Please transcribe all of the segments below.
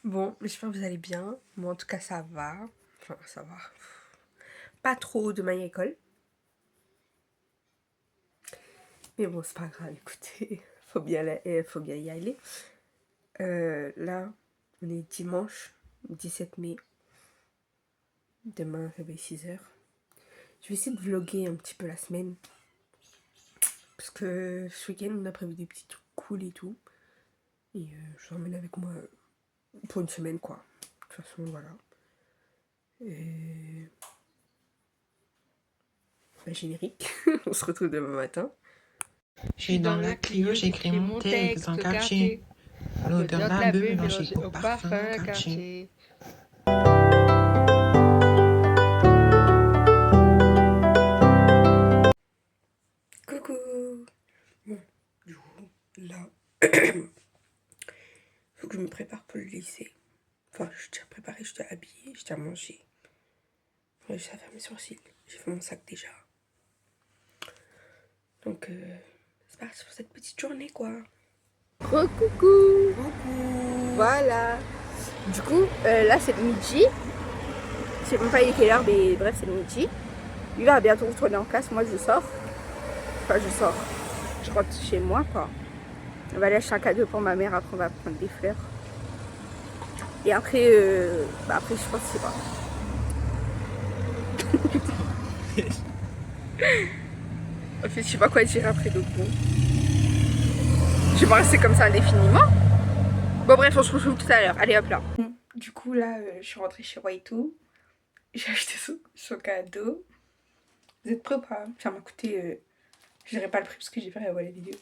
Bon, j'espère que vous allez bien. Moi, en tout cas, ça va. Enfin, ça va. Pas trop de ma école. Mais bon, c'est pas grave, écoutez. Faut bien y aller. Là, on est dimanche 17 mai. Demain, ça va être 6h. Je vais essayer de vlogger un petit peu la semaine. Parce que ce week-end, on a prévu des petits trucs cool et tout. Et je vous emmène avec moi pour une semaine, quoi. De toute façon, voilà. Et... bah, générique. On se retrouve demain matin. Je suis dans la Clio, j'écris mon texte en quartier. L'odeur de la beuh mélangée au parfum quartier. Coucou. Bon, du coup, là, faut que je me prépare pour le lycée. Enfin, je suis déjà préparée, je dois habiller, je dois manger. Ouais, j'ai à faire mes sourcils. J'ai fait mon sac déjà. Donc, c'est parti pour cette petite journée, quoi. Coucou. Coucou. Voilà. Du coup, là c'est le midi. Je sais même pas il est quelle heure, mais bref, c'est le midi. Lui va bientôt retourner en classe. Moi, je sors. Enfin, je sors. Je rentre chez moi, quoi. On va aller acheter un cadeau pour ma mère. Après, on va prendre des fleurs. Et après, après, je pense que c'est pas. En fait, je sais pas quoi dire après, donc bon. Je vais pas rester comme ça indéfiniment. Bon, bref, on se retrouve tout à l'heure. Allez, hop là. Du coup, là, je suis rentrée chez moi et tout. J'ai acheté son cadeau. Vous êtes prêts ou pas? Ça m'a coûté... je dirais pas le prix parce que j'ai pas regardé la vidéo.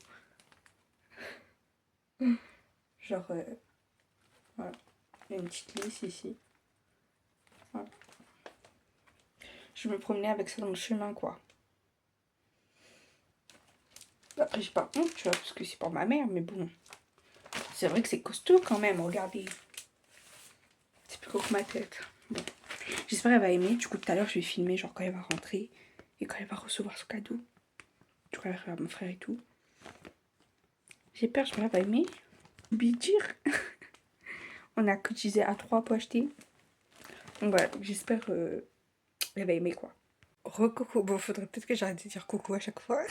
Genre... voilà. Il y a une petite lisse ici. Voilà. Je me promenais avec ça dans le chemin, quoi. Après, j'ai pas honte, tu vois, parce que c'est pour ma mère, mais bon. C'est vrai que c'est costaud quand même, regardez. C'est plus gros que ma tête. Bon. J'espère qu'elle va aimer. Du coup, tout à l'heure, je vais filmer, genre, quand elle va rentrer. Et quand elle va recevoir son cadeau. Du coup, elle va mon frère et tout. J'ai peur, je vais pas aimer. Oublié de dire. On a cotisé à 3 pour acheter. Donc voilà, j'espère qu'elle va aimer, quoi. Re-coucou. Bon, faudrait peut-être que j'arrête de dire coucou à chaque fois.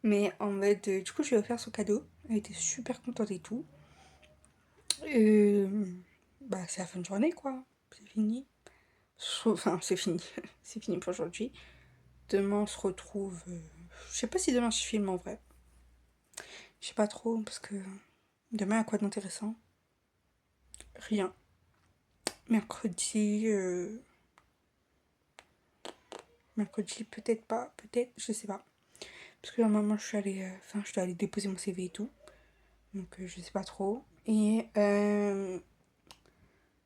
Mais en mode, du coup, je lui ai offert son cadeau. Elle était super contente et tout. Bah, c'est la fin de journée, quoi. C'est fini. Enfin, c'est fini. C'est fini pour aujourd'hui. Demain, on se retrouve... je sais pas si demain je filme en vrai. Je sais pas trop, parce que... Demain, il y a quoi d'intéressant? Rien. Mercredi... Mercredi, peut-être pas. Peut-être, je sais pas. Parce que normalement, je suis allée... Enfin, je dois aller déposer mon CV et tout. Donc, je sais pas trop. Et...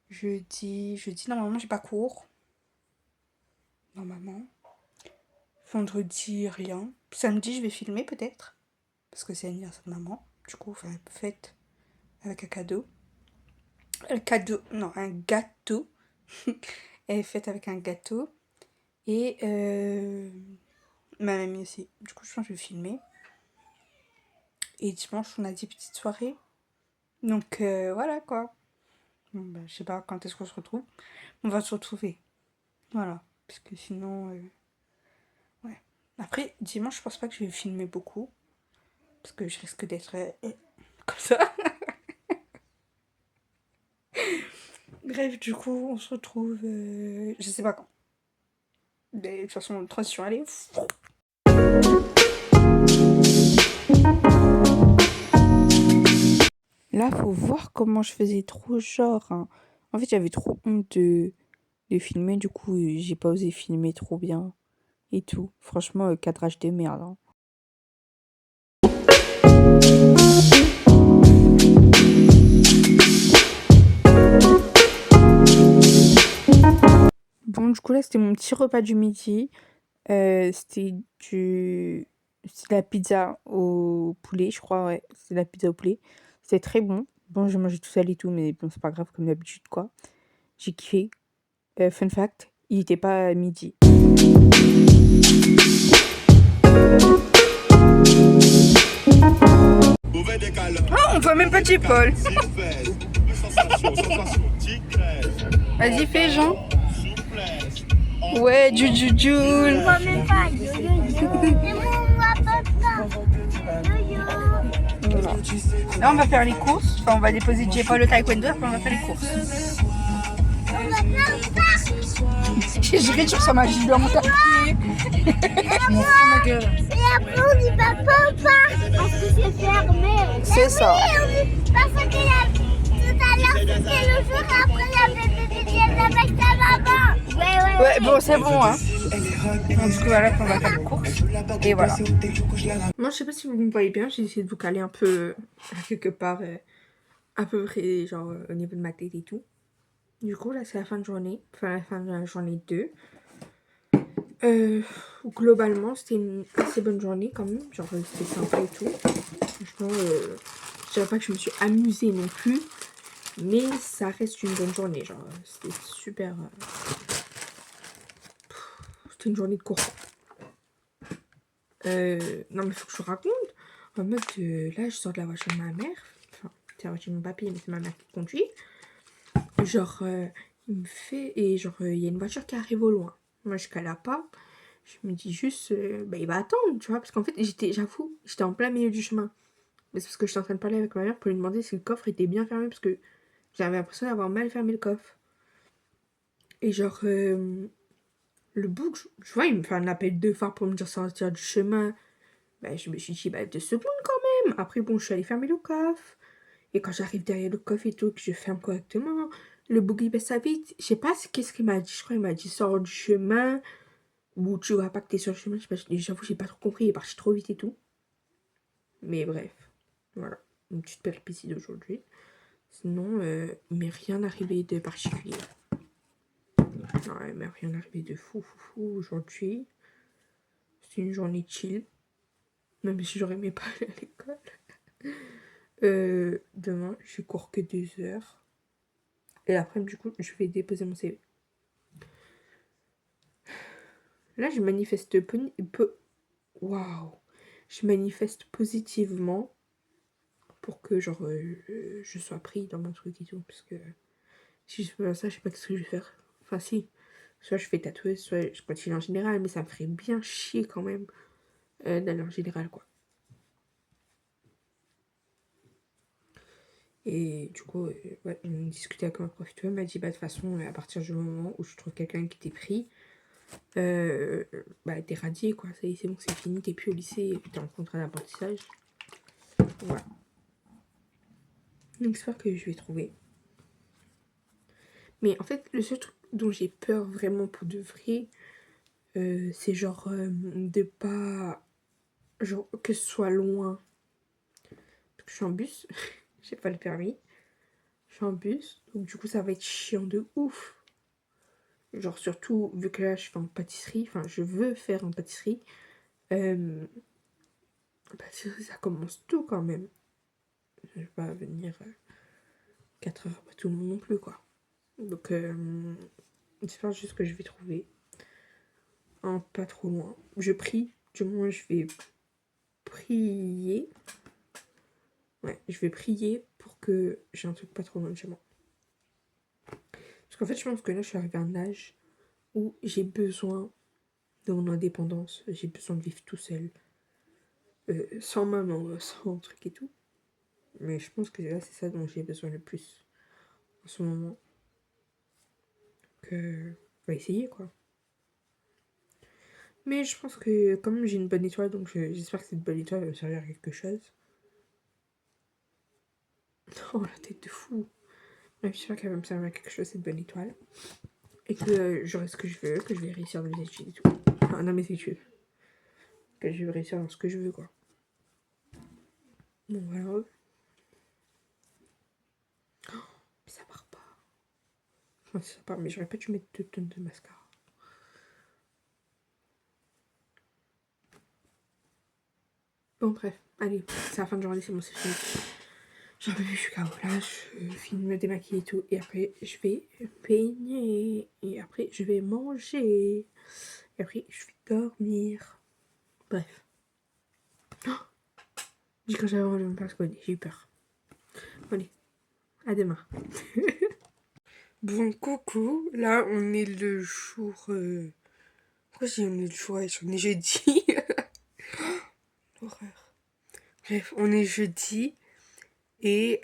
jeudi, normalement, j'ai pas cours. Normalement. Vendredi, rien. Samedi, je vais filmer peut-être. Parce que c'est l'anniversaire de maman. Du coup, enfin, fête avec un cadeau. Un cadeau, non, un gâteau. Elle est faite avec un gâteau. Et ma mamie aussi. Du coup, je pense que je vais filmer. Et dimanche, on a des petites soirées. Donc, voilà quoi. Bon, bah, je sais pas quand est-ce qu'on se retrouve. On va se retrouver. Voilà. Parce que sinon... ouais. Après, dimanche, je pense pas que je vais filmer beaucoup. Parce que je risque d'être comme ça. Bref, du coup, on se retrouve... je sais pas quand. Mais de toute façon, transition, allez. Là, faut voir comment je faisais trop genre. Hein. En fait, j'avais trop honte de filmer. Du coup, j'ai pas osé filmer trop bien. Et tout. Franchement, cadrage de merde. Hein. Bon, du coup, là, c'était mon petit repas du midi. C'était la pizza au poulet, je crois, ouais. C'est la pizza au poulet. C'était très bon. Bon, j'ai mangé tout seul et tout, mais bon, c'est pas grave, comme d'habitude, quoi. J'ai kiffé. Fun fact, il était pas à midi. Oh, on voit même pas J. Paul. Vas-y, fais, Jean. Ouais, Jujujoul. On voit même pas. Et moi, on voit pas. Là, on va faire les courses. Enfin, on va déposer J-Paul au taekwondo, après on va faire les courses. Je ris sur ma gilet à mon quartier. Je m'en fous ma gueule. Et après, on dit papa, parce que c'est fermé. C'est ça. Parce que tout à l'heure, c'était le jour, après, il y avait bébé avec sa maman. Ouais, bon, c'est bon, hein. Donc, du coup, voilà, on va faire les courses. Et voilà. Moi, je sais pas si vous me voyez bien, j'ai essayé de vous caler un peu à quelque part, à peu près, genre, au niveau de ma tête et tout. Du coup, là, c'est la fin de journée. Enfin, la fin de la journée 2. Globalement, c'était une assez bonne journée quand même. Genre, c'était sympa et tout. Franchement, je dirais pas que je me suis amusée non plus. Mais ça reste une bonne journée. Genre, c'était super. C'était une journée de cours. Non, mais faut que je vous raconte. En mode, là, je sors de la voiture de ma mère. Enfin, c'est la voiture de mon papy, mais c'est ma mère qui conduit. Genre, il me fait. Et genre, il y a une voiture qui arrive au loin. Moi, je cala pas. Je me dis juste, bah, il va attendre, tu vois. Parce qu'en fait, j'avoue, j'étais en plein milieu du chemin. Mais c'est parce que j'étais en train de parler avec ma mère pour lui demander si le coffre était bien fermé. Parce que j'avais l'impression d'avoir mal fermé le coffre. Et genre, le bouc, je vois, il me fait un appel de phare pour me dire sortir du chemin. Bah, je me suis dit, bah, 2 secondes quand même. Après, bon, je suis allée fermer le coffre. Et quand j'arrive derrière le coffre et tout, que je ferme correctement, le bouc, il baisse sa vite. Je sais pas qu'est-ce qu'il m'a dit. Je crois qu'il m'a dit, sors du chemin. Ou tu vois pas que t'es sur le chemin. Je sais pas, j'avoue, j'ai pas trop compris. Il est parti trop vite et tout. Mais bref, voilà. Une petite péripétie d'aujourd'hui. Sinon, il m'est rien arrivé de particulier. Non, il m'est rien arrivé de fou aujourd'hui. C'est une journée chill. Même si j'aurais aimé pas aller à l'école. Demain, je cours que 2 heures. Et l'après-midi, du coup, je vais déposer mon CV. Là, je manifeste Waouh! Je manifeste positivement pour que, genre, je sois pris dans mon truc et tout. Parce que si je fais pas ça, je sais pas ce que je vais faire. Enfin, si. Soit je fais tatouer, soit je continue en général. Mais ça me ferait bien chier quand même d'aller en général, quoi. Et du coup, ouais, on discutait avec ma prof, elle m'a dit, bah, de toute façon, à partir du moment où je trouve quelqu'un qui t'est pris, bah, t'es radié, quoi. Ça y est, c'est bon, c'est fini, t'es plus au lycée, t'es en contrat d'apprentissage. Voilà. Donc, j'espère que je vais trouver. Mais en fait, le seul truc dont j'ai peur vraiment pour de vrai, c'est genre de pas. Genre, que ce soit loin. Parce que je suis en bus, j'ai pas le permis. Je suis en bus, donc du coup, ça va être chiant de ouf. Genre, surtout, vu que là, je fais en pâtisserie, enfin, je veux faire en pâtisserie. Pâtisserie, ça commence tôt quand même. Je vais pas venir 4 heures après tout le monde non plus, quoi. Donc, j'espère juste que je vais trouver un pas trop loin. Je prie, du moins, je vais prier. Ouais, je vais prier pour que j'ai un truc pas trop loin de chez moi. Parce qu'en fait, je pense que là, je suis arrivée à un âge où j'ai besoin de mon indépendance. J'ai besoin de vivre tout seul. Sans maman, sans truc et tout. Mais je pense que là, c'est ça dont j'ai besoin le plus en ce moment. Que on va essayer, quoi. Mais je pense que quand même j'ai une bonne étoile, donc j'espère que cette bonne étoile va me servir à quelque chose. Oh, la tête de fou. Ouais, j'espère qu'elle va me servir à quelque chose, cette bonne étoile. Et que j'aurai ce que je veux, que je vais réussir dans mes études et tout. Enfin, dans mes études. Que je vais réussir dans ce que je veux, quoi. Bon, voilà. Oh, mais ça part pas. Enfin, ça part, mais j'aurais pas dû mettre 2 tonnes de mascara. Bon, bref, allez, c'est la fin de journée, c'est bon, c'est fini. J'en peux plus, je suis KO. Là, je finis de me démaquiller et tout. Et après, je vais peigner. Et après, je vais manger. Et après, je vais dormir. Bref. Oh, j'ai quand j'avais envie de me faire scoder, j'ai eu peur. Allez, À demain. Bon, coucou. Là, on est le jour... Pourquoi je dis on est le jour? Ouais, on est jeudi. Horreur. Bref, on est jeudi. Et...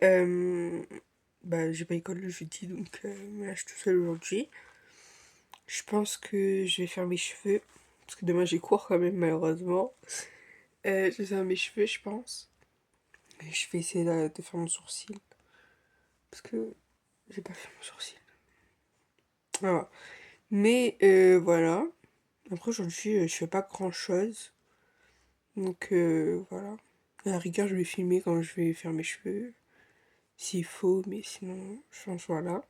bah, j'ai pas école le jeudi, donc là, je suis toute seule aujourd'hui. Je pense que je vais faire mes cheveux. Parce que demain, j'ai cours quand même, malheureusement. Je vais faire mes cheveux, je pense. Et je vais essayer de faire mon sourcil. Parce que j'ai pas fait mon sourcil. Voilà. Mais voilà. Après aujourd'hui, je fais pas grand chose. Donc voilà. À la rigueur, je vais filmer quand je vais faire mes cheveux. S'il faut, mais sinon, je pense voilà.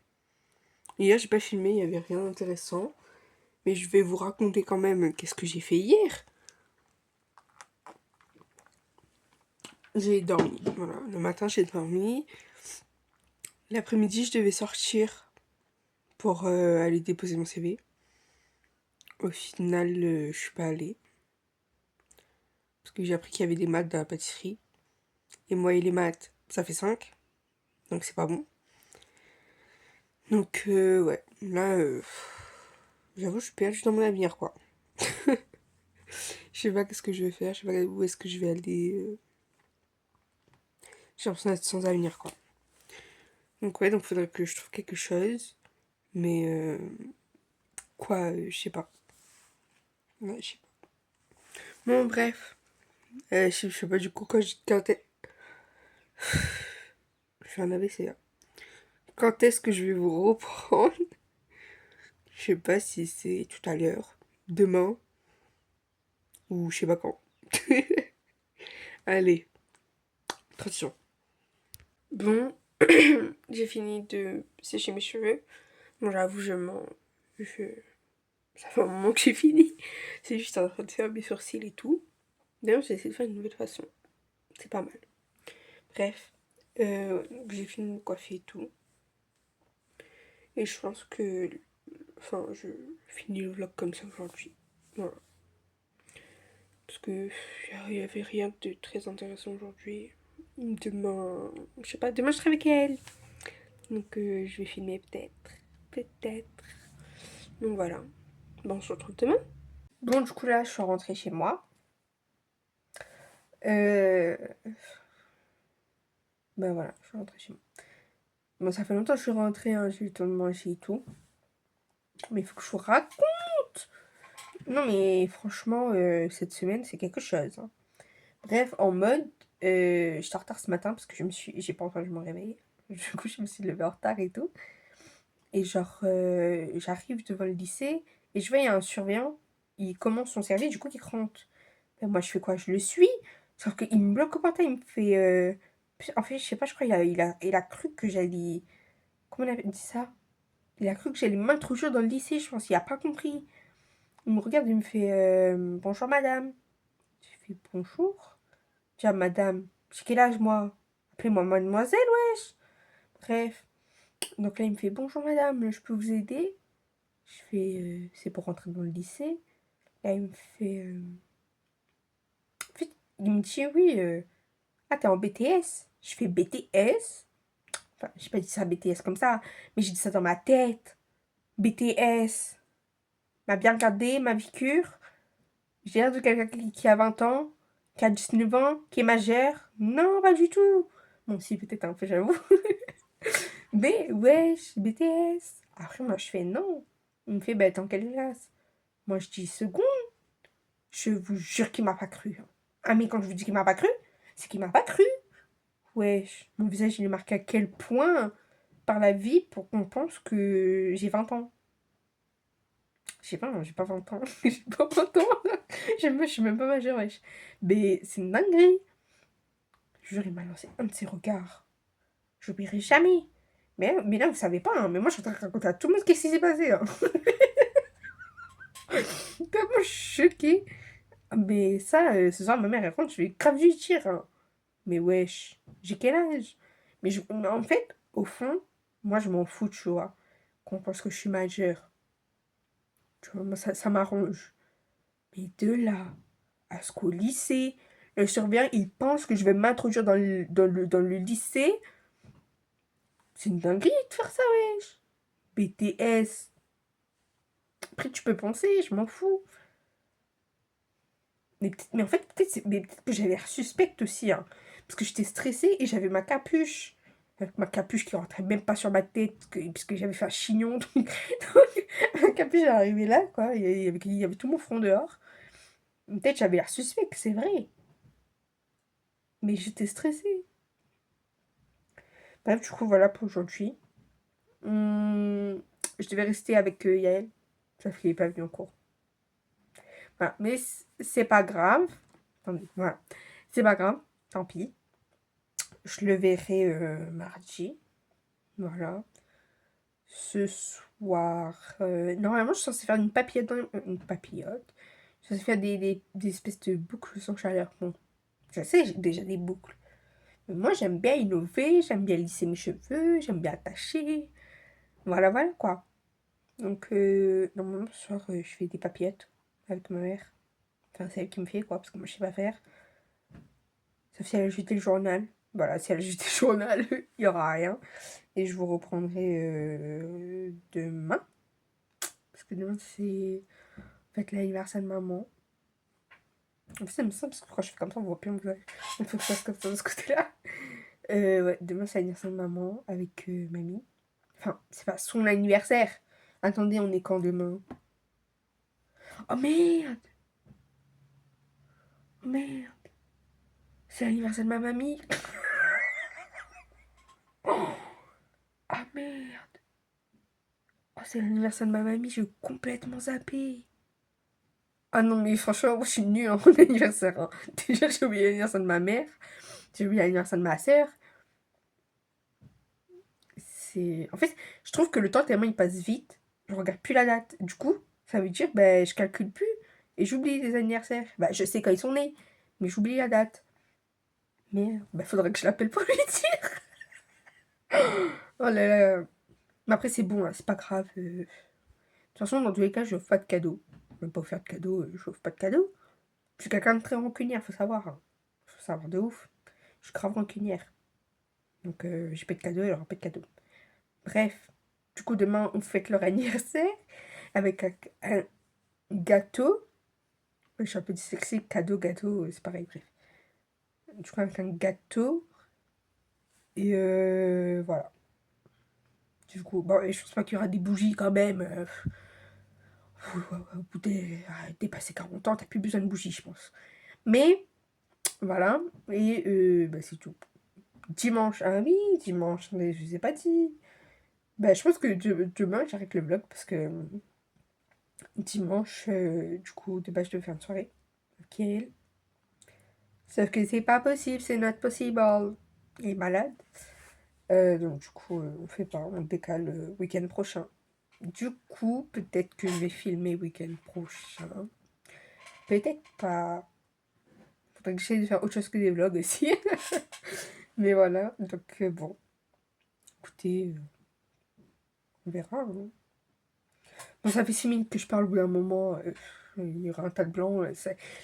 Hier, j'ai pas filmé, il y avait rien d'intéressant. Mais je vais vous raconter quand même qu'est-ce que j'ai fait hier. J'ai dormi. Voilà. Le matin, j'ai dormi. L'après-midi, je devais sortir pour aller déposer mon CV. Au final, je suis pas allée. Parce que j'ai appris qu'il y avait des maths dans la pâtisserie. Et moi et les maths, ça fait 5. Donc c'est pas bon. Donc ouais, là, j'avoue, je suis perdue dans mon avenir, quoi. Je sais pas qu'est-ce que je vais faire, je sais pas où est-ce que je vais aller. J'ai l'impression d'être sans avenir, quoi. Donc ouais, donc faudrait que je trouve quelque chose. Mais quoi, je sais pas. Ouais, je sais pas. Bon, bref. Je sais pas du coup quand je fais un AVC, hein. Quand est-ce que je vais vous reprendre? Je sais pas si c'est tout à l'heure, demain, ou je sais pas quand. Allez, attention. Bon, j'ai fini de sécher mes cheveux. Bon, j'avoue, ça fait un moment que j'ai fini. C'est juste en train de faire mes sourcils et tout. D'ailleurs, j'ai essayé de faire une nouvelle façon. C'est pas mal. Bref, j'ai fini de me coiffer et tout. Et je pense que... Enfin, je finis le vlog comme ça aujourd'hui. Voilà. Parce que il y avait rien de très intéressant aujourd'hui. Demain, je sais pas, demain je serai avec elle. Donc je vais filmer peut-être. Peut-être. Donc voilà. Bon, on se retrouve demain. Bon, du coup là, je suis rentrée chez moi. Ben voilà, je suis rentrée chez moi. Bon, ça fait longtemps que je suis rentrée, hein, j'ai eu le temps de manger et tout. Mais il faut que je vous raconte. Non mais franchement, cette semaine, c'est quelque chose, hein. Bref, en mode, j'étais en retard ce matin parce que j'ai pas entendu mon réveil. Du coup, je me suis levée en retard et tout. Et genre, j'arrive devant le lycée et je vois, il y a un surveillant, il commence son service, du coup, il rentre. Ben, moi, je fais quoi? Je le suis. Sauf qu'il me bloque au portail, il me fait... En fait, je sais pas, je crois il a cru que j'allais... Comment on avait dit ça? Il a cru que j'allais m'introduire dans le lycée, je pense. Il a pas compris. Il me regarde, il me fait bonjour madame. Je fais bonjour. Tiens, madame, j'ai quel âge moi? Appelez-moi mademoiselle, wesh. Bref. Donc là, il me fait bonjour madame, je peux vous aider? Je fais c'est pour rentrer dans le lycée. Là, il me fait. En fait, il me dit oui, ah, t'es en BTS? Je fais BTS? Enfin, j'ai pas dit ça BTS comme ça, mais j'ai dit ça dans ma tête. BTS. M'a bien regardé, ma vécure. J'ai l'air de quelqu'un qui a 20 ans, qui a 19 ans, qui est majeur. Non, pas du tout. Bon, si, peut-être un peu, j'avoue. Mais, wesh, BTS. Après, moi, je fais non. Il me fait, bah, t'es en quelle classe? Moi, je dis seconde. Je vous jure qu'il m'a pas cru. Ah, mais quand je vous dis qu'il m'a pas cru, c'est qu'il m'a pas cru. Wesh, mon visage, il est marqué à quel point par la vie pour qu'on pense que j'ai 20 ans. Je sais pas, non, j'ai pas 20 ans. J'ai pas 20 ans. Je suis même pas majeure, wesh. Mais c'est une dinguerie. Je jure, il m'a lancé un de ses regards. J'oublierai jamais. Mais là, vous savez pas, hein, mais moi, je suis en train de raconter à tout le monde qu'est-ce qui s'est passé, hein. Tellement je suis choquée. Mais ça, ce soir, ma mère, elle rentre, je vais grave lui dire, hein. Mais wesh, j'ai quel âge? Mais en fait, au fond, moi, je m'en fous, tu vois. Qu'on pense que je suis majeure. Tu vois, moi, ça m'arrange. Mais de là à ce qu'au lycée, il pense que je vais m'introduire dans le lycée. C'est une dinguerie de faire ça, wesh. BTS. Après, tu peux penser, je m'en fous. Mais en fait, peut-être que j'avais l'air suspecte aussi, hein. Parce que j'étais stressée et j'avais ma capuche. Avec ma capuche qui rentrait même pas sur ma tête, puisque j'avais fait un chignon. Donc ma capuche est arrivée là, quoi. Il y avait tout mon front dehors. Peut-être j'avais l'air suspecte, c'est vrai. Mais j'étais stressée. Bref, du coup, voilà pour aujourd'hui. Je devais rester avec Yael. Sauf qu'il n'est pas venu en cours. Voilà. Mais c'est pas grave. Attendez, voilà. C'est pas grave. Tant pis. Je le verrai mardi. Voilà. Ce soir. Normalement, je suis censée faire une papillote. Une papillote. Je suis censée faire des espèces de boucles sans chaleur. Bon. Je sais, j'ai déjà des boucles. Mais moi, j'aime bien innover. J'aime bien lisser mes cheveux. J'aime bien attacher. Voilà, voilà quoi. Donc, normalement, ce soir, je fais des papillettes avec ma mère. Enfin, c'est elle qui me fait, quoi, parce que moi, je sais pas faire. Sauf si elle a jeté le journal. Voilà, si elle a jeté le journal, il y aura rien. Et je vous reprendrai demain. Parce que demain, c'est en fait l'anniversaire de maman. En fait, ça me semble, parce que quand je fais comme ça, on voit plus mon visage. Il faut que je fasse comme ça de ce côté-là. Ouais, demain, c'est l'anniversaire de maman avec mamie. Enfin, c'est pas son anniversaire. Attendez, on est quand demain? Oh merde! Oh merde! C'est l'anniversaire de ma mamie. Ah merde! Oh, c'est l'anniversaire de ma mamie, j'ai complètement zappé. Ah non, mais franchement, moi, je suis nulle en anniversaire, hein. Déjà, j'ai oublié l'anniversaire de ma mère. J'ai oublié l'anniversaire de ma sœur. En fait, je trouve que le temps, tellement il passe vite, je regarde plus la date. Du coup, ça veut dire, ben, je calcule plus. Et j'oublie les anniversaires. Bah, je sais quand ils sont nés, mais j'oublie la date. Merde, bah, faudrait que je l'appelle pour lui dire. Oh là là. Mais après, c'est bon, hein, c'est pas grave. De toute façon, dans tous les cas, je offre pas de cadeaux. Même pas offert de cadeaux, je offre pas de cadeaux. Je suis quelqu'un de très rancunière, faut savoir. Hein. Faut savoir de ouf. Je suis grave rancunière. Donc, j'ai pas de cadeaux, elle aura pas de cadeaux. Bref. Du coup, demain, on fête leur anniversaire avec un gâteau. Je suis un peu dyslexique, cadeau, gâteau, c'est pareil, bref. Du coup, avec un gâteau. Et voilà. Du coup, bon, et je pense pas qu'il y aura des bougies quand même. Au bout dépassé 40 ans, t'as plus besoin de bougies, je pense. Mais, voilà. Et bah, c'est tout. Dimanche, ah oui, dimanche, mais je vous ai pas dit. Bah, je pense que demain, j'arrête le vlog parce que dimanche, du coup, de base, je devais faire une soirée. Ok. Sauf que c'est pas possible, c'est not possible. Il est malade. Donc, du coup, on fait pas, on décale week-end prochain. Du coup, peut-être que je vais filmer week-end prochain. Peut-être pas. Faudrait que j'essaie de faire autre chose que des vlogs aussi. Mais voilà, donc bon. Écoutez, on verra. Hein. Bon, ça fait 6 minutes que je parle au bout d'un moment. Il y aura un tas de blancs.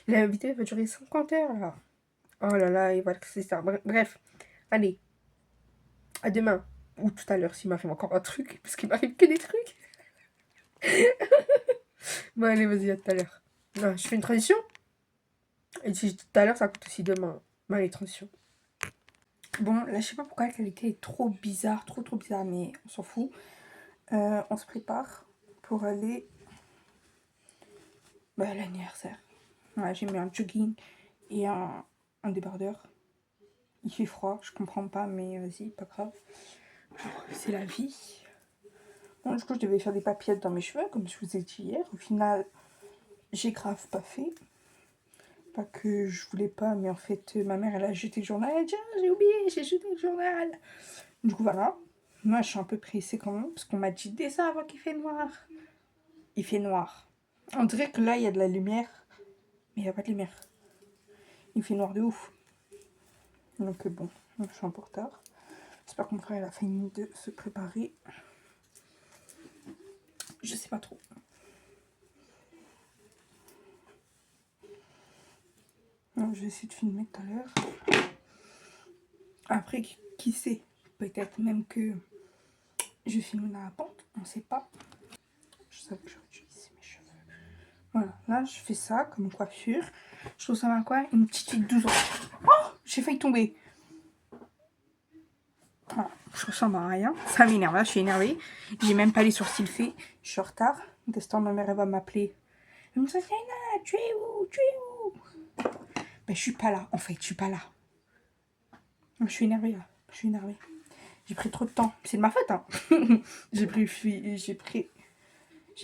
La vidéo va durer 50 heures là. Oh là là, et voilà que c'est ça. Bref, allez. À demain. Ou tout à l'heure s'il m'arrive encore un truc. Parce qu'il m'arrive que des trucs. Bon, allez, vas-y, à tout à l'heure. Non, je fais une transition. Et si tout à l'heure, ça compte aussi demain. Bon, allez, transition. Bon, là, je sais pas pourquoi la qualité est trop bizarre. Trop bizarre, mais on s'en fout. On se prépare pour aller à l'anniversaire. Ouais, j'ai mis un jogging et un débardeur. Il fait froid, je comprends pas, mais vas-y, pas grave. C'est la vie. Bon, du coup, je devais faire des papillettes dans mes cheveux, comme je vous ai dit hier. Au final, j'ai grave pas fait. Pas que je voulais pas, mais en fait, ma mère, elle a jeté le journal. Elle a dit, ah, j'ai oublié, j'ai jeté le journal. Du coup, voilà. Moi, je suis un peu pressée quand même, parce qu'on m'a dit, dès ça avant qu'il fait noir. Il fait noir. On dirait que là, il y a de la lumière, mais il n'y a pas de lumière. Il fait noir de ouf. Donc bon, je suis un peu en retard. J'espère que mon frère a fini de se préparer. Je sais pas trop. Non, je vais essayer de filmer tout à l'heure. Après, qui sait? Peut-être même que Je filme dans la pente, on sait pas. Je savais que j'aurais dû lisser mes cheveux. Voilà, là je fais ça comme coiffure. Je ressemble à quoi? Une petite fille de 12 ans. Oh, j'ai failli tomber. Voilà, je ressemble à rien. Ça m'énerve, là je suis énervée. J'ai même pas les sourcils faits. Je suis en retard. D'instant, ma mère elle va m'appeler. Elle me dit, Léna, tu es où? Tu es où? Ben je suis pas là, en fait, je suis pas là. Je suis énervée là, je suis énervée. J'ai pris trop de temps. C'est de ma faute, hein. j'ai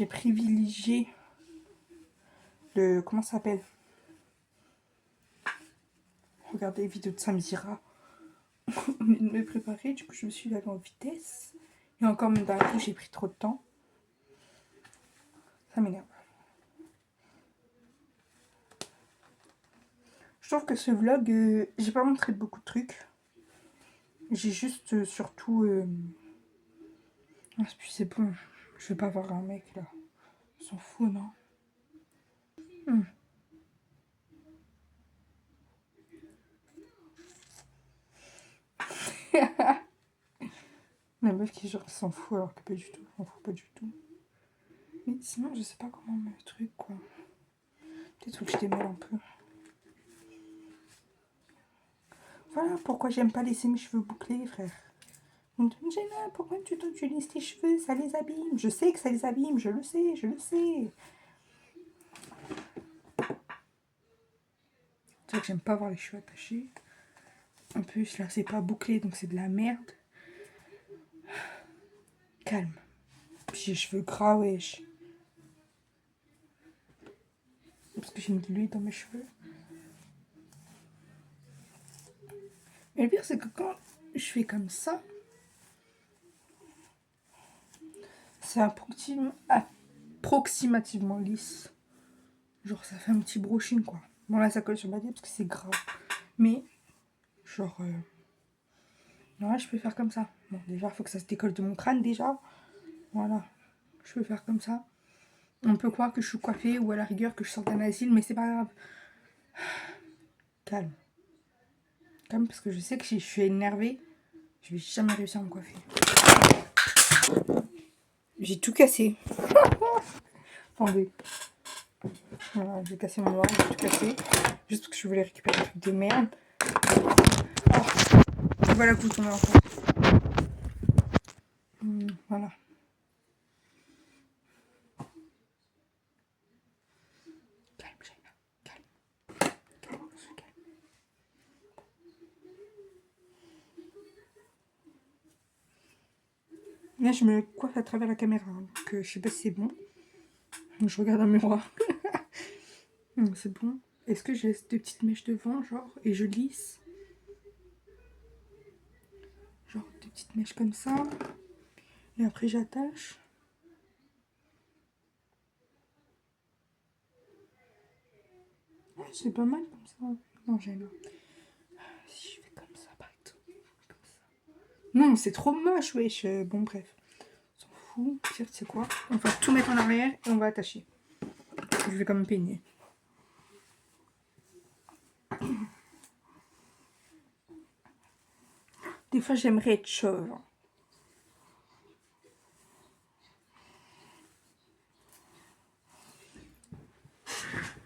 privilégié le... Comment ça s'appelle? Regardez les vidéos de Samira. Au lieu de me préparer, du coup je me suis lavée en vitesse. Et encore même dans la douche, j'ai pris trop de temps. Ça m'énerve. Je trouve que ce vlog, j'ai pas montré beaucoup de trucs. J'ai juste surtout... Ah, puis c'est bon, je vais pas voir un mec là. On s'en fout, non? La meuf qui genre s'en fout alors que pas du tout, s'en fout pas du tout. Mais sinon je sais pas comment me truc quoi. Peut-être faut que je démêle un peu. Voilà pourquoi j'aime pas laisser mes cheveux bouclés, frère. On me dit, Jenna, pourquoi tu laisses tes cheveux? Ça les abîme. Je sais que ça les abîme, je le sais, je le sais. C'est vrai que j'aime pas avoir les cheveux attachés. En plus, là, c'est pas bouclé, donc c'est de la merde. Calme. Puis j'ai les cheveux gras, wesh. Parce que j'ai mis de l'huile dans mes cheveux. Mais le pire, c'est que quand je fais comme ça, c'est approximativement lisse. Genre, ça fait un petit brushing, quoi. Bon, là, ça colle sur ma tête parce que c'est gras. Mais, genre... Voilà, je peux faire comme ça. Bon, déjà, il faut que ça se décolle de mon crâne, déjà. Voilà. Je peux faire comme ça. On peut croire que je suis coiffée ou à la rigueur que je sors d'un asile, mais c'est pas grave. Calme. Calme, parce que je sais que si je suis énervée, je vais jamais réussir à me coiffer. J'ai tout cassé. Attendez. Voilà, j'ai cassé mon noir, j'ai tout cassé. Juste parce que je voulais récupérer un truc de merde. Oh. Voilà que vous tombez en compte. Voilà. Calme, Jaina. Calme. Calme, on se calme. Là, je me coiffe à travers la caméra. Donc, je sais pas si c'est bon. Je regarde un miroir. C'est bon. Est-ce que je laisse deux petites mèches devant, genre, et je lisse? Genre, deux petites mèches comme ça. Et après, j'attache. Ouais, c'est pas mal comme ça. Non, j'ai là. Si je fais comme ça, par exemple. Comme ça. Non, c'est trop moche, wesh. Bon, bref. On s'en fout. Pire, tu sais quoi? On va tout mettre en arrière et on va attacher. Je vais quand même peigner. Des fois, j'aimerais être chauve.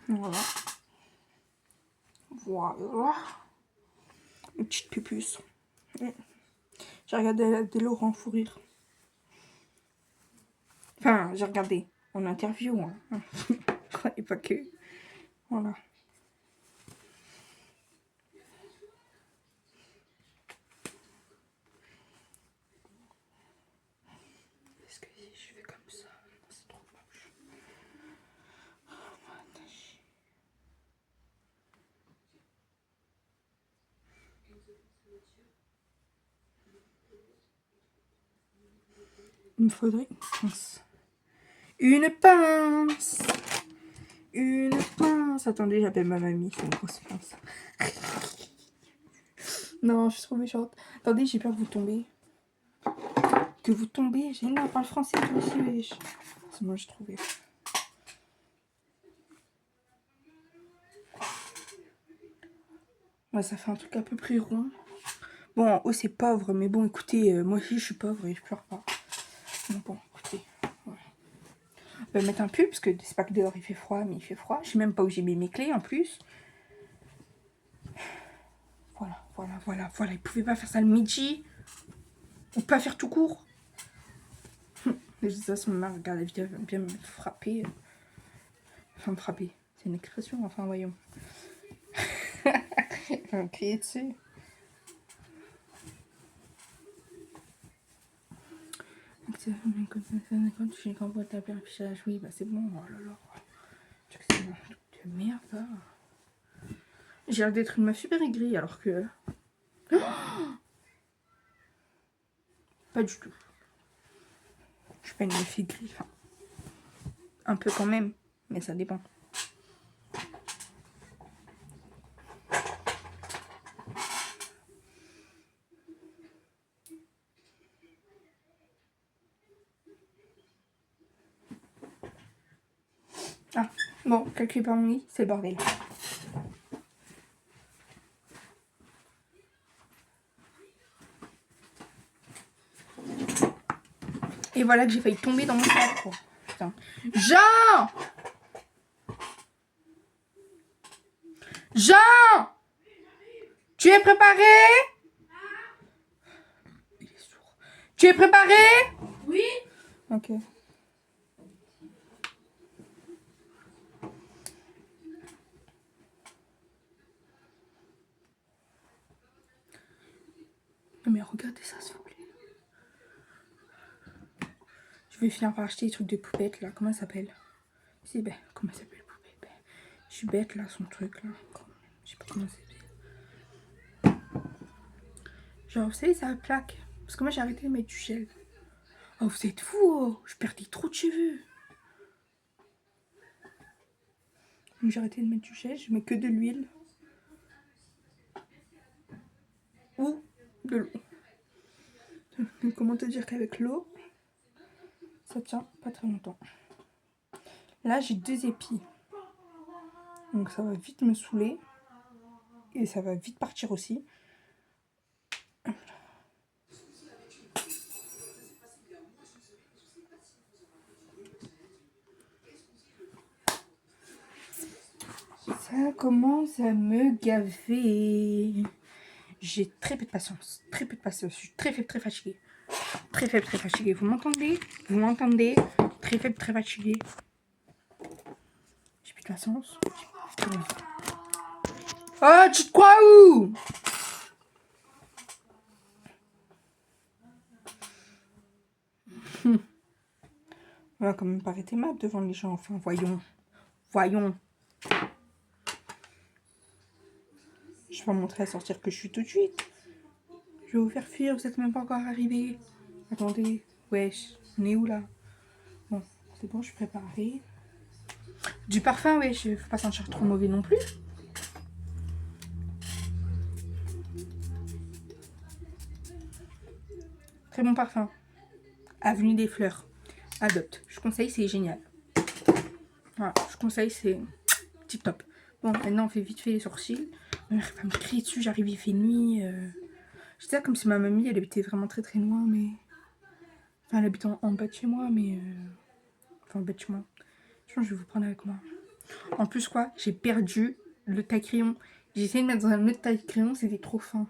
Voilà. Voilà. Une petite pupuce. J'ai regardé des Laurent Fourrure. Enfin, j'ai regardé en interview. Hein. Et pas que. Voilà. Est-ce que si je fais comme ça, c'est trop moche. On va attacher. Il me faudrait une pince. Une pince. Une pince. Attendez, j'appelle ma mamie, c'est une grosse pince. Non, je suis trop méchante. Attendez, j'ai peur que vous tombiez. Que vous tombez. J'ai là, parle français toi aussi, wesh. C'est moi, j'ai trouvé. Ouais, ça fait un truc à peu près rond. Bon, en haut, c'est pauvre, mais bon, écoutez, moi aussi, je suis pauvre et je pleure pas. Donc bon, écoutez. Ouais. On va mettre un pull, parce que c'est pas que dehors il fait froid, mais il fait froid. Je sais même pas où j'ai mis mes clés en plus. Voilà. Il pouvait pas faire ça le midi. Ou pas faire tout court. Je dis ça, ma mère regarde la vidéo, elle va bien me frapper. Enfin, me frapper. C'est une expression, enfin, voyons. Elle va me crier dessus. Quand tu envoies ta affichage, oui, bah c'est bon. Oh là là. C'est un truc de merde, ça. J'ai l'air d'être une meuf super aigrie, alors que... Oh, pas du tout. Je suis pas une meuf aigrie, enfin... Un peu quand même, mais ça dépend. Ah, bon, calculé par mon lit, c'est le bordel. Et voilà que j'ai failli tomber dans mon sac, quoi. Putain. Jean! Jean! Tu es préparé? Il est sourd. Tu es préparé? Oui. Ok. Non mais regardez ça, s'il vous plaît. Je vais finir par acheter des trucs de poupette là. Comment ça s'appelle? C'est ben, comment ça s'appelle poupette? Ben, je suis bête là, son truc là. Je sais pas comment ça s'appelle. Genre, vous savez, ça plaque. Parce que moi j'ai arrêté de mettre du gel. Oh, vous êtes fous, oh. Je perdais trop de cheveux. Donc j'ai arrêté de mettre du gel, je mets que de l'huile. Ou de l'eau. Donc, comment te dire qu'avec l'eau, ça tient pas très longtemps. Là, j'ai 2 épis. Donc ça va vite me saouler. Et ça va vite partir aussi. Ça commence à me gaver. J'ai très peu de patience. Très peu de patience. Je suis très faible, très fatiguée. Très faible, très fatiguée. Vous m'entendez? Vous m'entendez? Très faible, très fatiguée. J'ai plus de patience. Oh, tu te crois où? On va quand même pas arrêter aimable devant les gens. Enfin, voyons. Voyons. Je vais pas montrer à sortir que je suis tout de suite. Je vais vous faire fuir, vous êtes même pas encore arrivé. Attendez, wesh, on est où là? Bon, c'est bon, je suis préparée. Du parfum, wesh, faut pas sentir trop mauvais non plus. Très bon parfum. Avenue des Fleurs. Adopte. Je conseille, c'est génial. Voilà, je conseille, c'est tip top. Bon, maintenant on fait vite fait les sourcils. Ma mère va me crier dessus, j'arrive, il fait nuit. Je dis ça comme si ma mamie, elle habitait vraiment très très loin, mais... Enfin, elle habite en bas de chez moi, mais... Enfin, en bas de chez moi. Je pense que je vais vous prendre avec moi. En plus, quoi, j'ai perdu le taille-crayon. J'ai essayé de mettre dans un autre taille-crayon, c'était trop fin.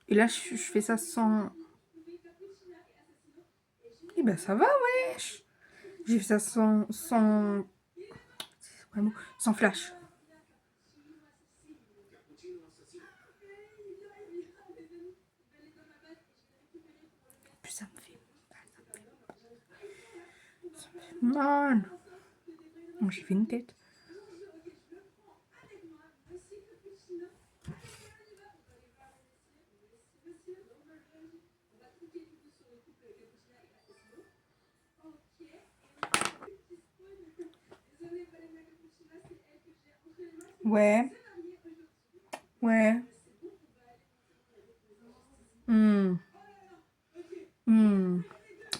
Et là, je fais ça sans... Eh ben, ça va, wesh. J'ai fait ça sans... C'est quoi le mot? Sans flash. Plus ça me fait mal. Bon, j'ai fait une tête. Ouais. Ouais.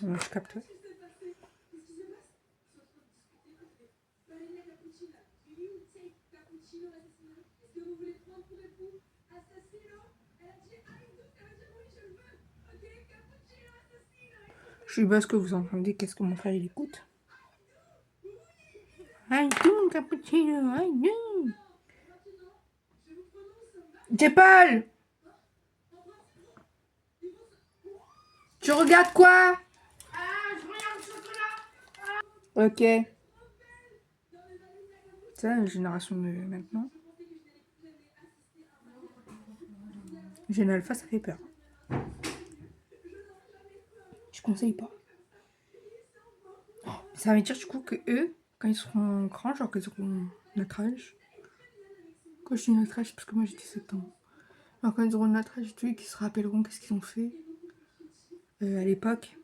Je capte. Je sais pas ce que vous entendez, qu'est-ce que mon frère il écoute. Aïe, tout, cappuccino, aïe, non. Jepal! Tu regardes quoi? Je regarde le chocolat. Ok. C'est la génération de maintenant. Jeune Alpha, ça fait peur. Je conseille pas. Ça veut dire du coup que eux, quand ils seront grands, genre qu'ils auront notre âge. Quand je dis notre âge, parce que moi j'ai 17 ans. Alors quand ils auront notre âge, tu sais, qu'ils se rappelleront qu'est-ce qu'ils ont fait à l'époque.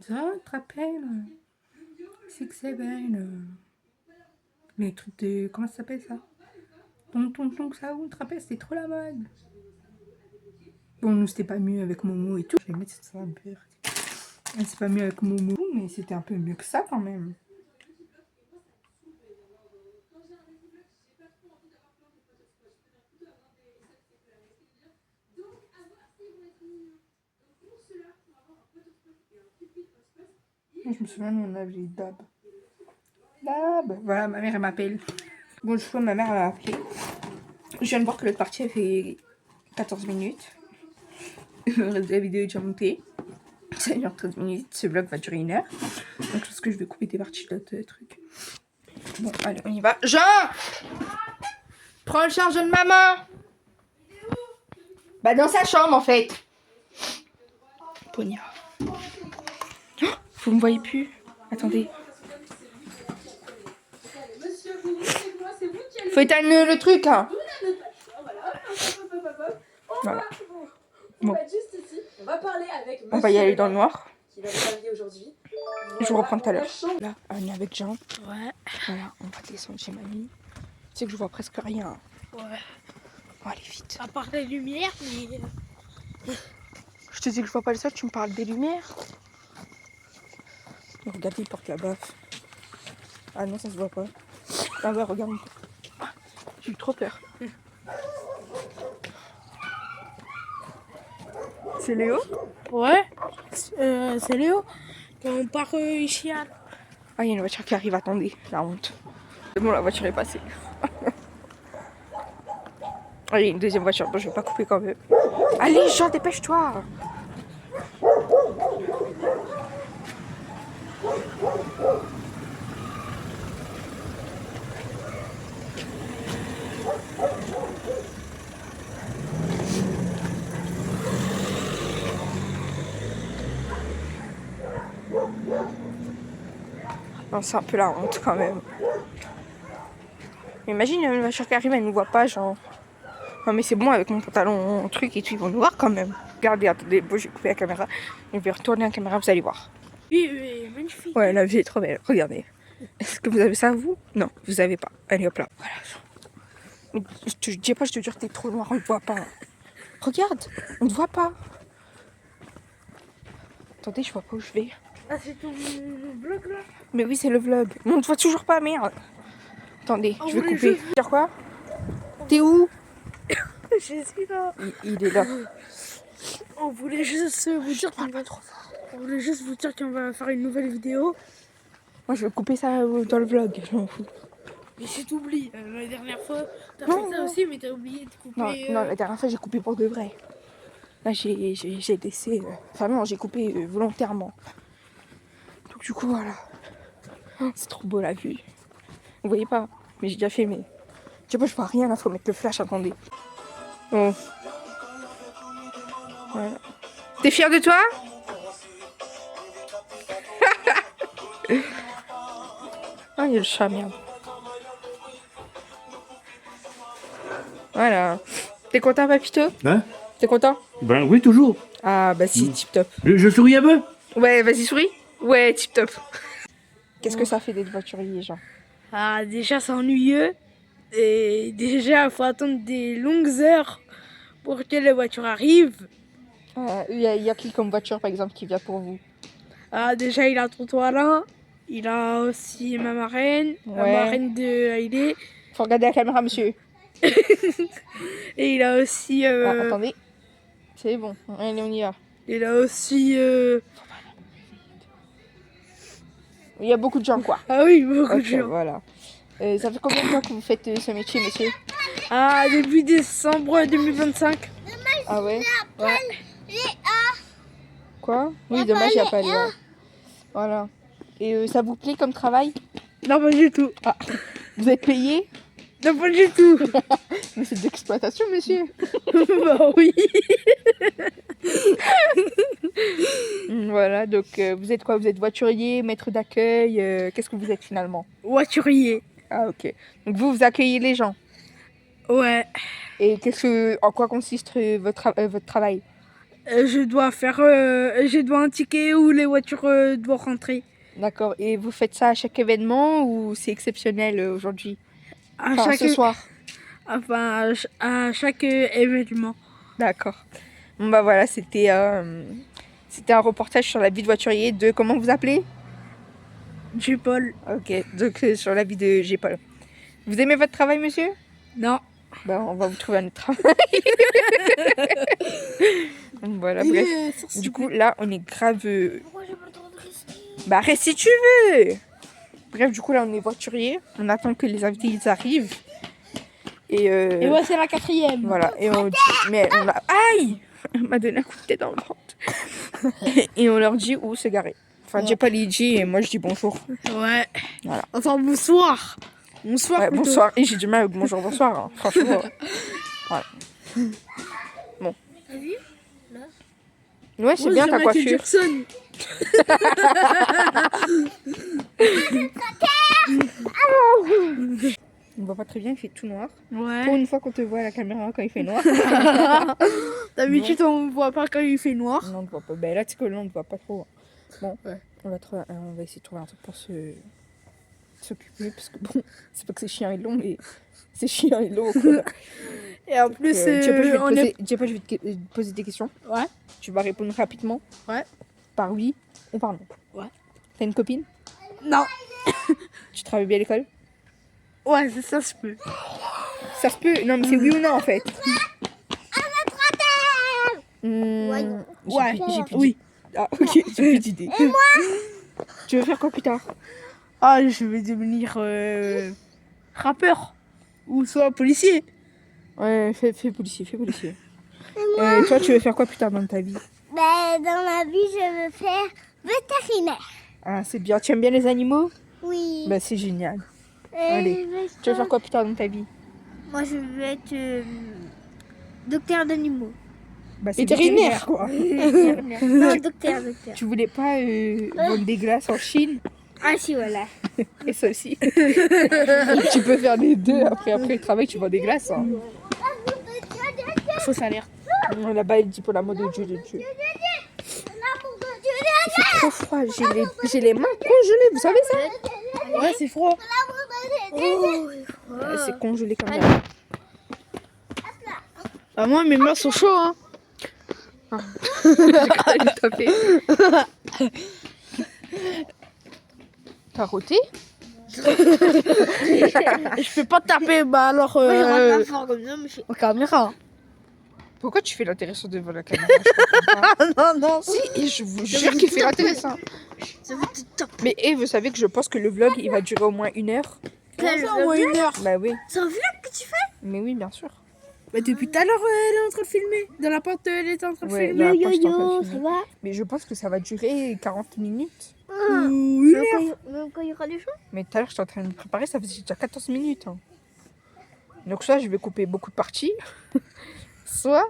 Ça, tu te rappelles Six Seven. Les trucs de... Comment ça s'appelle ça? Tonton, ça, vous te rappelles, c'était trop la mode. Bon, nous c'était pas mieux avec Momo et tout. Je vais mettre ça un peu. C'est pas mieux avec Momo, mais c'était un peu mieux que ça quand même. Je me souviens, nous on avait Dab. Dab. Voilà, ma mère elle m'appelle. Bon, je vois ma mère elle m'a appelé. Je viens de voir que l'autre partie elle fait 14 minutes. Le reste de la vidéo est déjà monté. Ça dure 13 minutes. Ce vlog va durer 1 heure. Donc je pense que je vais couper des parties d'autres trucs. Bon, allez, on y va. Jean! Prends le chargeur de maman! Bah, dans sa chambre en fait. Pognard. Vous me voyez plus? Attendez. Faut éteindre le truc, hein. Voilà. Bon. On va y aller dans le noir. Je vous reprends tout à l'heure. Là, on est avec Jean. Ouais. Voilà, on va descendre chez mamie. Tu sais que je vois presque rien. Ouais. On va aller vite. À part les lumières, mais... Je te dis que je vois pas le sol, tu me parles des lumières. Regardez, il porte la baffe. Ah non, ça se voit pas. Ah ouais, regarde. J'ai eu trop peur. C'est Léo? Ouais. C'est Léo. Quand on part ici à... Ah, il y a une voiture qui arrive, attendez, la honte. C'est bon, la voiture est passée. Ah, il y a une deuxième voiture, bon, je vais pas couper quand même. Allez, Jean, dépêche-toi. Non, c'est un peu la honte quand même. Imagine une voiture qui arrive, elle nous voit pas, genre. Non mais c'est bon, avec mon pantalon, mon truc et tout, ils vont nous voir quand même. Regardez, attendez, bon, j'ai coupé la caméra. Je vais retourner la caméra, vous allez voir. Oui, magnifique. Ouais, la vie est trop belle, regardez. Est-ce que vous avez ça, vous? Non, vous avez pas. Allez, hop là. Voilà. Mais je te dis pas, je te jure, t'es trop noir, on ne voit pas. Regarde, on ne voit pas. Attendez, je vois pas où je vais. Ah, c'est ton vlog là? Mais oui, c'est le vlog. Mais on ne voit toujours pas, merde. Attendez, je vais couper. Dire quoi? T'es où? Je suis là. Il est là. On voulait juste vous dire qu'on va... On voulait juste vous dire qu'on va faire une nouvelle vidéo. Moi, je vais couper ça dans le vlog, je m'en fous. Mais si t'oublies, la dernière fois, t'as Non, fait ça non. aussi, mais t'as oublié de couper... Non, la dernière fois, j'ai coupé pour de vrai. Là, j'ai laissé... Enfin non, j'ai coupé volontairement. Donc du coup, voilà. Oh, c'est trop beau la vue. Vous voyez pas? Mais j'ai déjà filmé. Je sais pas, je vois rien là, faut mettre le flash, attendez. Bon. Voilà. T'es fière de toi? Ah, il y a le chat, merde. Voilà. T'es content, papito? Hein? T'es content? Ben oui, toujours. Ah, bah si, tip top. Je souris un peu? Ouais, vas-y, souris. Ouais, tip top. Qu'est-ce que ça fait d'être voiturier, genre? Ah, déjà, c'est ennuyeux. Et déjà, il faut attendre des longues heures pour que les voitures arrivent. Il y a qui comme voiture, par exemple, qui vient pour vous? Ah, déjà, il a tonton Alain. Il a aussi ma marraine. La Ouais. marraine de Haïlé. Faut regarder la caméra, monsieur. Et il a aussi... Ah, attendez. C'est bon. Allez, on y va. il a aussi... Il y a beaucoup de gens, quoi. Ah oui, beaucoup de Ok, gens. voilà. Ça fait combien de temps que vous faites ce métier, monsieur? Ah, depuis décembre 2025. Ah ouais? Ouais. Quoi? Oui, dommage, il n'y a pas Léa. Voilà. Et ça vous plaît comme travail? Non, pas du tout. Vous êtes payé? Non, pas du tout. Mais c'est de l'exploitation, monsieur. Bah oui. Voilà, donc vous êtes quoi? Vous êtes voiturier, maître d'accueil, qu'est-ce que vous êtes finalement? Voiturier. Ah ok. Donc vous accueillez les gens. Ouais. Et en quoi consiste votre travail? Je dois indiquer où les voitures doivent rentrer. D'accord. Et vous faites ça à chaque événement ou c'est exceptionnel aujourd'hui? À Enfin, chaque, ce soir. enfin, à chaque événement. D'accord. Bon bah voilà, c'était un reportage sur la vie de voiturier de comment vous appelez? J'ai Paul. Ok, donc sur la vie de G-Paul. Vous aimez votre travail, monsieur? Non. Bah on va vous trouver un autre travail. Donc voilà, bref. Du coup, là, on est grave... Pourquoi j'ai pas le droit de rester? Bah reste si tu veux. Bref, du coup, là, on est voiturier. On attend que les invités ils arrivent. Et ouais, c'est la 4e. voilà. Et on dit... Mais on a... Aïe! Elle m'a donné un coup de tête dans le ventre. Et on leur dit où se garer. Enfin, j'ai pas les dit et moi, je dis bonjour. Ouais. Voilà. Enfin, bonsoir. Bonsoir. Ouais, plutôt. bonsoir. Et j'ai du mal avec bonjour, bonsoir. Hein. Franchement. Voilà. Bon. T'as vu? Ouais, c'est Moi, bien c'est ta Michael coiffure. Jackson. On voit pas très bien, il fait tout noir. Pour Ouais. une fois qu'on te voit à la caméra quand il fait noir. D'habitude, on ne voit pas quand il fait noir. Non, on ne voit pas. Ben là, tu sais que là, on ne voit pas trop. Bon, Ouais. on va essayer de trouver un truc pour s'occuper. Parce que bon, c'est pas que c'est chiant et long, mais c'est chiant et long. Quoi. Et en plus, Dieppe, on est... je vais te poser des questions. Ouais. Tu vas répondre rapidement. Ouais. Par oui ou par non. Ouais. T'as une copine? Non. Tu travailles bien à l'école? Ouais, c'est ça, je peux. Ça se peut. Non, mais c'est oui ou non en fait. Ouais. J'ai plus Oui. d'idée. Ah, ok, j'ai plus d'idée. Tu veux faire quoi plus tard? Ah, je vais devenir rappeur. Ou soit policier. Ouais, fais policier, fais policier. Toi, tu veux faire quoi plus tard dans ta vie? Ben, dans ma vie, je veux faire vétérinaire. Ah, c'est bien. Tu aimes bien les animaux? Oui. Bah, c'est génial. Et allez. Tu veux faire quoi plus tard dans ta vie? Moi, je veux être docteur d'animaux. Bah, c'est Vétérinaire. quoi. Non, docteur. Tu voulais pas vendre des glaces en Chine? Ah si, voilà. Et ça aussi. Tu peux faire les deux. Après le travail, tu vends des glaces. Hein. Faux salaire. Là-bas, il dit pour l'amour de Dieu, de Dieu. L'amour de Dieu, Il fait trop froid. J'ai les mains congelées, vous savez ça? Ouais, c'est froid. Ouais, c'est congelé comme ça. Bah, moi, mes mains sont chaudes, hein. T'as roté? Je peux pas taper, bah alors... Moi, je rentre pas fort comme ça, mais je... en caméra. Pourquoi tu fais l'intéressant devant la caméra? Je comprends pas. Non. Si, et je vous jure qu'il fait l'intéressant. Ça fait tout top. Mais vous savez que je pense que le vlog, il va durer au moins 1 heure. Quel Ça, moi, 1 heure. Bah oui. C'est un vlog que tu fais? Mais oui, bien sûr. Bah, depuis tout à l'heure, elle est en train de filmer. Dans la porte, elle est en train de Ouais, filmer. là, Yo, après, je t'en yo, fais ça filmer. va? Mais je pense que ça va durer 40 minutes. Ou 1 heure. Même quand il y aura des choses? Mais tout à l'heure, j'étais en train de me préparer, ça faisait déjà 14 minutes. Hein. Donc soit je vais couper beaucoup de parties, soit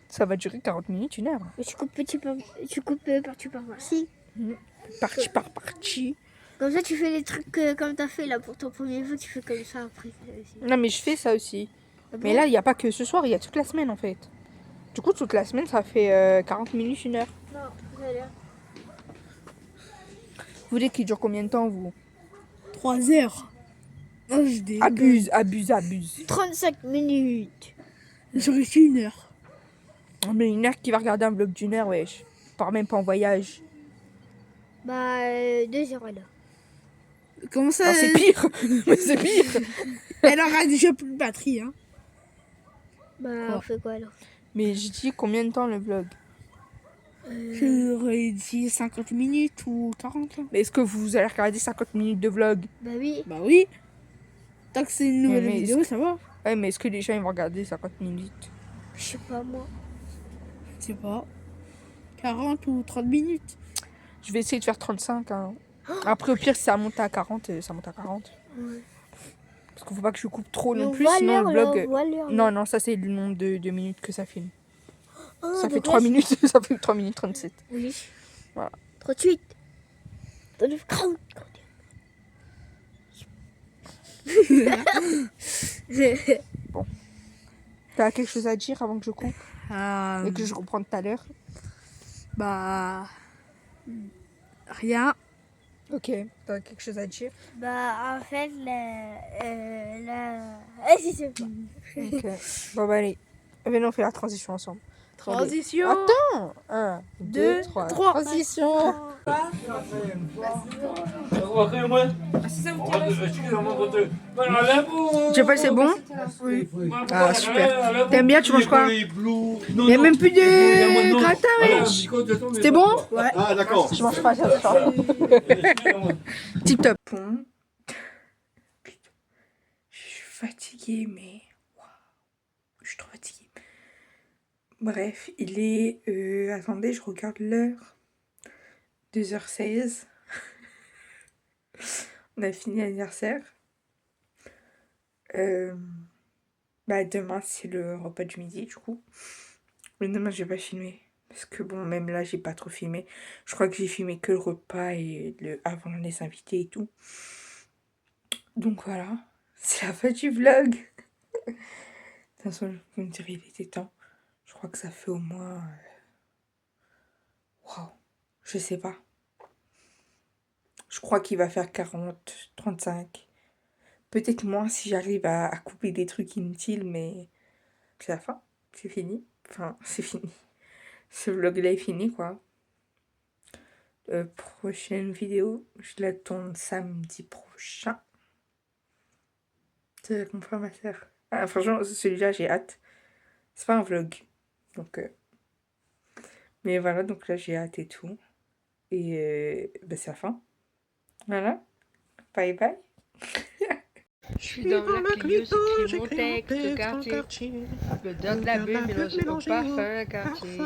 ça va durer 40 minutes, 1 heure. Mais tu coupes partie par partie. Partie par partie. Comme ça, tu fais les trucs comme t'as fait là pour ton premier vlog, tu fais comme ça après. Non mais je fais ça aussi. Ah bon? Mais là, il n'y a pas que ce soir, il y a toute la semaine en fait. Du coup, toute la semaine, ça fait 40 minutes, 1 heure. Non, ça a l'air. Vous voulez qu'il dure combien de temps, vous? 3 heures. Non, je dis. Abuse. 35 minutes. J'aurais fait 1 heure. Oh, mais 1 heure qui va regarder un vlog d'1 heure, wesh. Je pars même pas en voyage. Bah, 2 heures alors. Comment ça Ah, c'est pire. Mais c'est pire. Elle aura déjà plus de batterie, hein. Bah, Quoi? on fait quoi alors? Mais je dis combien de temps le vlog? J'aurais dit 50 minutes ou 40. Hein. Mais est-ce que vous allez regarder 50 minutes de vlog? Bah oui. Bah oui. Tant que c'est une nouvelle mais vidéo, ça va. Ouais, mais est-ce que les gens ils vont regarder 50 minutes? Je sais pas moi. Je sais pas. 40 ou 30 minutes. Je vais essayer de faire 35. Hein. Après, au pire, si ça monte à 40, ça monte à 40. Ouais. Parce qu'il faut pas que je coupe trop Mais non on plus, voit sinon l'heure, le là, vlog. on voit l'heure, là. Non, non, ça c'est le nombre de minutes que ça filme. Oh, Ça fait donc 3 là, minutes, ça fait 3 minutes 37. Oui. Voilà. 38. 40. T'as quelque chose à dire avant que je coupe et que je reprenne tout à l'heure? Bah. Rien. Ok, t'as quelque chose à dire? Bah, en fait, je sais pas. Ok. Bon, bah allez. Venez, on fait la transition ensemble. Transition. Attends 1, 2, Deux, 3. trois. Transition. Jean-Paul, c'est bon? Oui. Ah, super. T'aimes bien, tu manges quoi? Il n'y a même plus de gratin, wesh. C'était bon? Ah, d'accord. Je mange pas ça. Tip top. Bon. Putain. Je suis fatiguée, mais. Waouh. Je suis trop fatiguée. Bref, il est. Attendez, je regarde l'heure. 2h16. On a fini l'anniversaire. Bah, demain, c'est le repas du midi, du coup. Mais demain, je vais pas filmer. Parce que bon, même là, j'ai pas trop filmé. Je crois que j'ai filmé que le repas et avant les invités et tout. Donc voilà, c'est la fin du vlog. De toute façon, vous me direz, il était temps. Je crois que ça fait au moins... Waouh, je sais pas. Je crois qu'il va faire 40, 35. Peut-être moins si j'arrive à couper des trucs inutiles, mais c'est la fin. C'est fini. Enfin, c'est fini. Ce vlog-là est fini, quoi. Prochaine vidéo, je la tourne samedi prochain. C'est compris, ma sœur. Ah, franchement, celui-là, j'ai hâte. C'est pas un vlog. Donc, mais voilà, donc là, j'ai hâte et tout. Et bah, c'est la fin. Voilà. Bye bye. Je suis dans la Clio, j'écris mon texte, quartier. Le dog de la bulle mélangé au parfum, quartier.